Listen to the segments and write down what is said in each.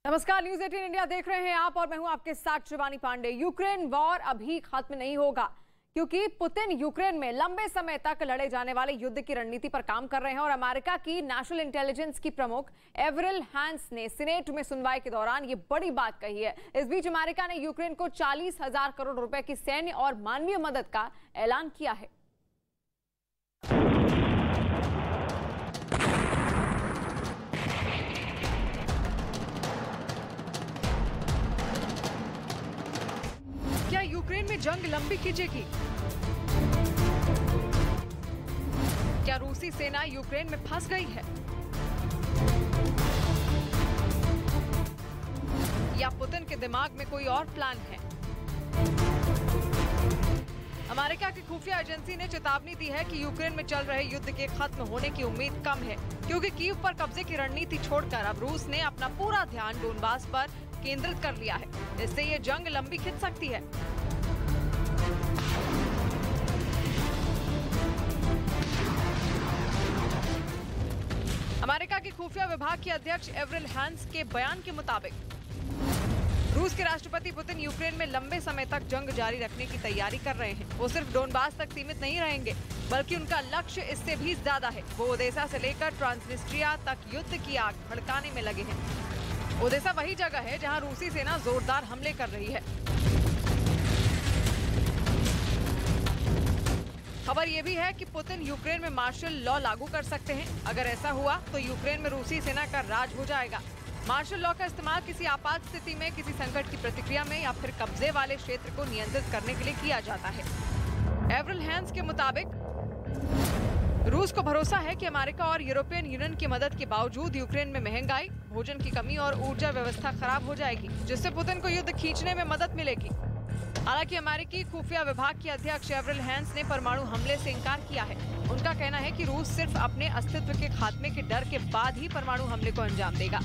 नमस्कार, news 18 India देख रहे हैं आप और मैं हूं आपके साथ शिवानी पांडे। यूक्रेन वॉर अभी खत्म नहीं होगा क्योंकि पुतिन यूक्रेन में लंबे समय तक लड़े जाने वाले युद्ध की रणनीति पर काम कर रहे हैं और अमेरिका की नेशनल इंटेलिजेंस की प्रमुख एवरिल हैंस ने सीनेट में सुनवाई के दौरान ये बड़ी बात कही है। इस बीच अमेरिका ने यूक्रेन को 40,000 करोड़ रुपए की सैन्य और मानवीय मदद का ऐलान किया है। क्या यूक्रेन में जंग लंबी खींचेगी? क्या रूसी सेना यूक्रेन में फंस गई है? या पुतिन के दिमाग में कोई और प्लान है? अमेरिका की खुफिया एजेंसी ने चेतावनी दी है कि यूक्रेन में चल रहे युद्ध के खत्म होने की उम्मीद कम है क्योंकि कीव पर कब्जे की रणनीति छोड़कर अब रूस ने अपना पूरा ध्यान डोनबास पर केंद्रित कर लिया है। इससे ये जंग लंबी खिंच सकती है। अमेरिका की खुफिया विभाग के अध्यक्ष एवरिल हैंस के बयान के मुताबिक रूस के राष्ट्रपति पुतिन यूक्रेन में लंबे समय तक जंग जारी रखने की तैयारी कर रहे हैं। वो सिर्फ डोनबास तक सीमित नहीं रहेंगे बल्कि उनका लक्ष्य इससे भी ज्यादा है। वो ओदेसा से लेकर ट्रांसनिस्ट्रिया तक युद्ध की आग भड़काने में लगे हैं। ओदेसा वही जगह है जहां रूसी सेना जोरदार हमले कर रही है। खबर यह भी है कि पुतिन यूक्रेन में मार्शल लॉ लागू कर सकते हैं। अगर ऐसा हुआ तो यूक्रेन में रूसी सेना का राज हो जाएगा। मार्शल लॉ का इस्तेमाल किसी आपात स्थिति में, किसी संकट की प्रतिक्रिया में या फिर कब्जे वाले क्षेत्र को नियंत्रित करने के लिए किया जाता है। एवरिल हैंस के मुताबिक रूस को भरोसा है कि अमेरिका और यूरोपियन यूनियन की मदद के बावजूद यूक्रेन में महंगाई, भोजन की कमी और ऊर्जा व्यवस्था खराब हो जाएगी, जिससे पुतिन को युद्ध खींचने में मदद मिलेगी। हालांकि अमेरिकी खुफिया विभाग के अध्यक्ष एवरिल हैंस ने परमाणु हमले से इनकार किया है। उनका कहना है कि रूस सिर्फ अपने अस्तित्व के खात्मे के डर के बाद ही परमाणु हमले को अंजाम देगा।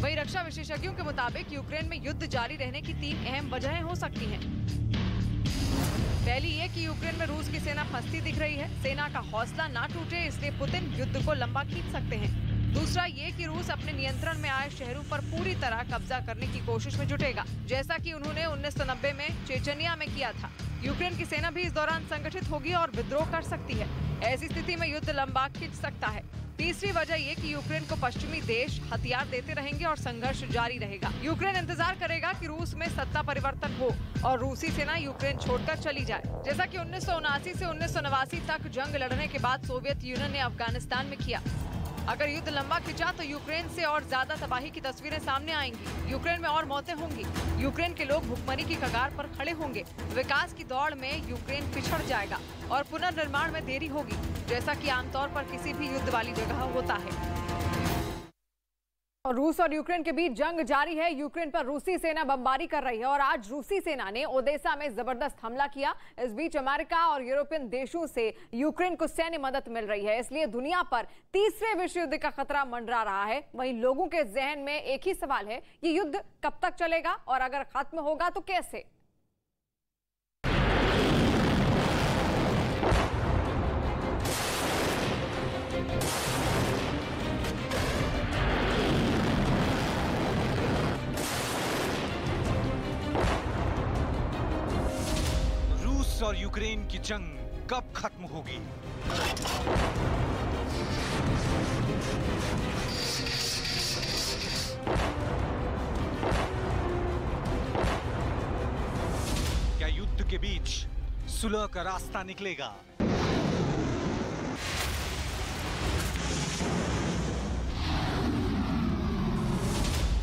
वहीं रक्षा विशेषज्ञों के मुताबिक यूक्रेन में युद्ध जारी रहने की 3 अहम वजहें हो सकती हैं। पहली ये कि यूक्रेन में रूस की सेना फंसती दिख रही है। सेना का हौसला ना टूटे इसलिए पुतिन युद्ध को लंबा खींच सकते हैं। दूसरा ये कि रूस अपने नियंत्रण में आए शहरों पर पूरी तरह कब्जा करने की कोशिश में जुटेगा, जैसा कि उन्होंने 1990 में चेचनिया में किया था। यूक्रेन की सेना भी इस दौरान संगठित होगी और विद्रोह कर सकती है। ऐसी स्थिति में युद्ध लंबा खिंच सकता है। तीसरी वजह ये कि यूक्रेन को पश्चिमी देश हथियार देते रहेंगे और संघर्ष जारी रहेगा। यूक्रेन इंतजार करेगा कि रूस में सत्ता परिवर्तन हो और रूसी सेना यूक्रेन छोड़कर चली जाए, जैसा कि 1979 से 1989 तक जंग लड़ने के बाद सोवियत यूनियन ने अफगानिस्तान में किया। अगर युद्ध लंबा खिंचा तो यूक्रेन से और ज्यादा तबाही की तस्वीरें सामने आएंगी। यूक्रेन में और मौतें होंगी। यूक्रेन के लोग भुखमरी की कगार पर खड़े होंगे। विकास की दौड़ में यूक्रेन पिछड़ जाएगा और पुनर्निर्माण में देरी होगी, जैसा कि आमतौर पर किसी भी युद्ध वाली जगह होता है। और रूस और यूक्रेन के बीच जंग जारी है। यूक्रेन पर रूसी सेना बमबारी कर रही है और आज रूसी सेना ने ओदेसा में जबरदस्त हमला किया। इस बीच अमेरिका और यूरोपियन देशों से यूक्रेन को सैन्य मदद मिल रही है, इसलिए दुनिया पर तीसरे विश्व युद्ध का खतरा मंडरा रहा है। वहीं लोगों के जहन में एक ही सवाल है, ये युद्ध कब तक चलेगा और अगर खत्म होगा तो कैसे? और यूक्रेन की जंग कब खत्म होगी? क्या युद्ध के बीच सुलह का रास्ता निकलेगा?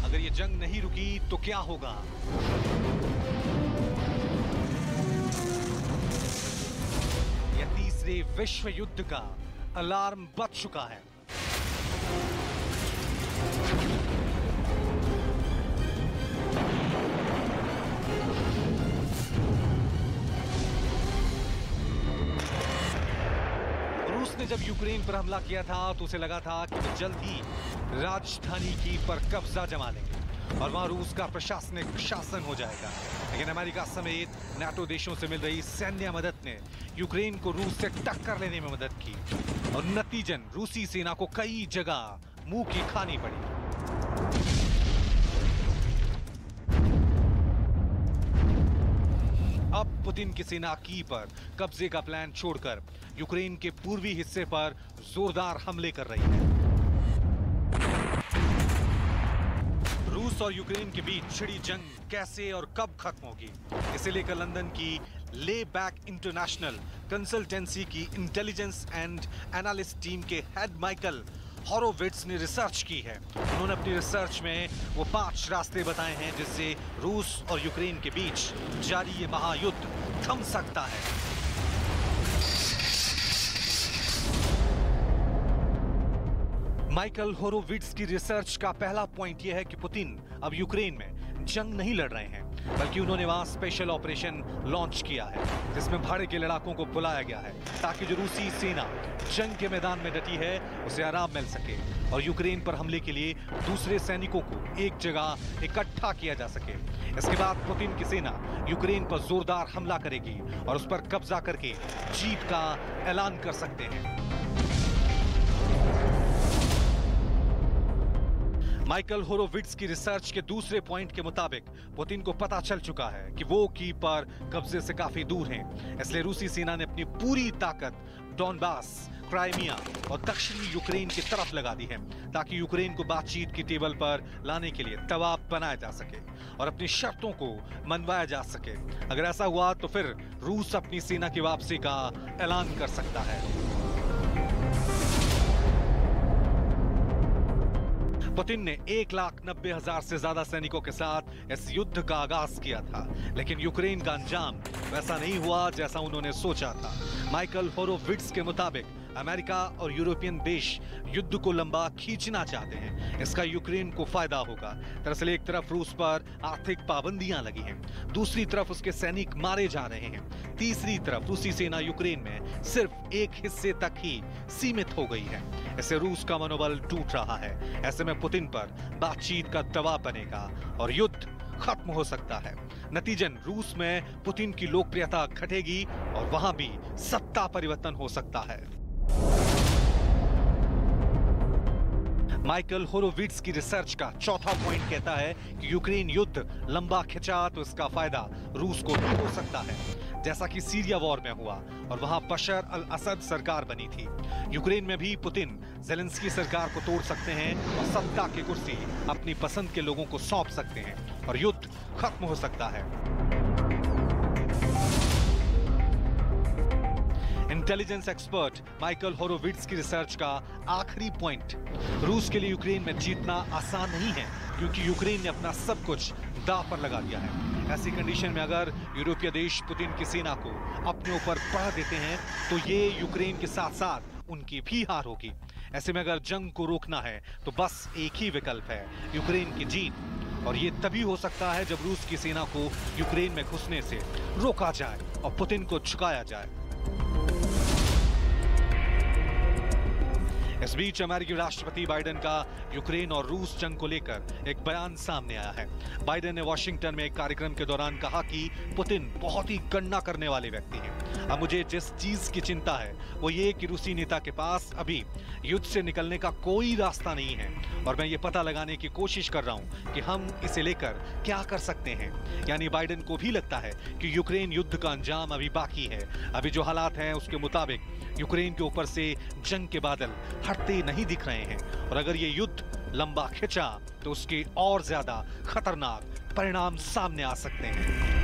अगर ये जंग नहीं रुकी तो क्या होगा? तीसरे विश्व युद्ध का अलार्म बज चुका है। रूस ने जब यूक्रेन पर हमला किया था तो उसे लगा था कि वो जल्द ही राजधानी की पर कब्जा जमा लेंगे। और वहां रूस का प्रशासनिक शासन हो जाएगा। लेकिन अमेरिका समेत नाटो देशों से मिल रही सैन्य मदद ने यूक्रेन को रूस से टक्कर लेने में मदद की और नतीजन रूसी सेना को कई जगह मुंह की खानी पड़ी। अब पुतिन की सेना कीव पर कब्जे का प्लान छोड़कर यूक्रेन के पूर्वी हिस्से पर जोरदार हमले कर रही है। रूस और यूक्रेन के बीच छिड़ी जंग कैसे और कब खत्म होगी, इसे लेकर लंदन की ले बैक इंटरनेशनल कंसल्टेंसी की इंटेलिजेंस एंड एनालिस्ट टीम के हेड माइकल हॉरोविट्ज ने रिसर्च की है। उन्होंने अपनी रिसर्च में वो 5 रास्ते बताए हैं जिससे रूस और यूक्रेन के बीच जारी ये महायुद्ध थम सकता है। माइकल हॉरोविट्ज की रिसर्च का पहला पॉइंट यह है कि पुतिन अब यूक्रेन में जंग नहीं लड़ रहे हैं, बल्कि उन्होंने वहां स्पेशल ऑपरेशन लॉन्च किया है जिसमें भाड़े के लड़ाकों को बुलाया गया है ताकि जो रूसी सेना जंग के मैदान में डटी है उसे आराम मिल सके और यूक्रेन पर हमले के लिए दूसरे सैनिकों को एक जगह इकट्ठा किया जा सके। इसके बाद पुतिन की सेना यूक्रेन पर जोरदार हमला करेगी और उस पर कब्जा करके जीत का ऐलान कर सकते हैं। माइकल हॉरोविट्ज की रिसर्च के दूसरे पॉइंट के मुताबिक पुतिन को पता चल चुका है कि वो कीव पर कब्जे से काफी दूर हैं, इसलिए रूसी सेना ने अपनी पूरी ताकत डॉनबास, क्राइमिया और दक्षिणी यूक्रेन की तरफ लगा दी है ताकि यूक्रेन को बातचीत की टेबल पर लाने के लिए दबाव बनाया जा सके और अपनी शर्तों को मनवाया जा सके। अगर ऐसा हुआ तो फिर रूस अपनी सेना की वापसी का ऐलान कर सकता है। पुतिन ने 1,90,000 से ज्यादा सैनिकों के साथ इस युद्ध का आगाज किया था, लेकिन यूक्रेन का अंजाम वैसा नहीं हुआ जैसा उन्होंने सोचा था। माइकल हॉरोविट्ज के मुताबिक अमेरिका और यूरोपियन देश युद्ध को लंबा खींचना चाहते हैं, इसका यूक्रेन को फायदा होगा। दरअसल एक तरफ रूस पर आर्थिक पाबंदियां लगी हैं, दूसरी तरफ उसके सैनिक मारे जा रहे हैं, तीसरी तरफ रूसी सेना यूक्रेन में सिर्फ एक हिस्से तक ही सीमित हो गई है। इससे रूस का मनोबल टूट रहा है। ऐसे में पुतिन पर बातचीत का दबाव बनेगा और युद्ध खत्म हो सकता है। नतीजन रूस में पुतिन की लोकप्रियता घटेगी और वहां भी सत्ता परिवर्तन हो सकता है। माइकल हॉरोविट्ज की रिसर्च का चौथा पॉइंट कहता है कि यूक्रेन युद्ध लंबा खिंचा तो इसका फायदा रूस को भी हो सकता है, जैसा कि सीरिया वॉर में हुआ और वहां बशर अल असद सरकार बनी थी। यूक्रेन में भी पुतिन ज़ेलेंस्की सरकार को तोड़ सकते हैं और सत्ता की कुर्सी अपनी पसंद के लोगों को सौंप सकते हैं और युद्ध खत्म हो सकता है। इंटेलिजेंस एक्सपर्ट माइकल हॉरोविट्ज की रिसर्च का आखिरी पॉइंट, रूस के लिए यूक्रेन में जीतना आसान नहीं है क्योंकि यूक्रेन ने अपना सब कुछ दांव पर लगा दिया है। ऐसी कंडीशन में अगर यूरोपीय देश पुतिन की सेना को अपने ऊपर पड़ा देते हैं तो ये यूक्रेन के साथ साथ उनकी भी हार होगी। ऐसे में अगर जंग को रोकना है तो बस एक ही विकल्प है, यूक्रेन की जीत, और ये तभी हो सकता है जब रूस की सेना को यूक्रेन में घुसने से रोका जाए और पुतिन को झुकाया जाए। इस बीच अमेरिकी राष्ट्रपति बाइडेन का यूक्रेन और रूस जंग को लेकर एक बयान सामने आया है। बाइडेन ने वॉशिंगटन में एक कार्यक्रम के दौरान कहा कि पुतिन बहुत ही गणना करने वाले व्यक्ति हैं। अब मुझे जिस चीज की चिंता है वो ये कि रूसी नेता के पास अभी युद्ध से निकलने का कोई रास्ता नहीं है और मैं ये पता लगाने की कोशिश कर रहा हूं कि हम इसे लेकर क्या कर सकते हैं। यानी बाइडेन को भी लगता है कि यूक्रेन युद्ध का अंजाम अभी बाकी है। अभी जो हालात हैं उसके मुताबिक यूक्रेन के ऊपर से जंग के बादल हटते नहीं दिख रहे हैं और अगर ये युद्ध लंबा खिंचा तो उसके और ज्यादा खतरनाक परिणाम सामने आ सकते हैं।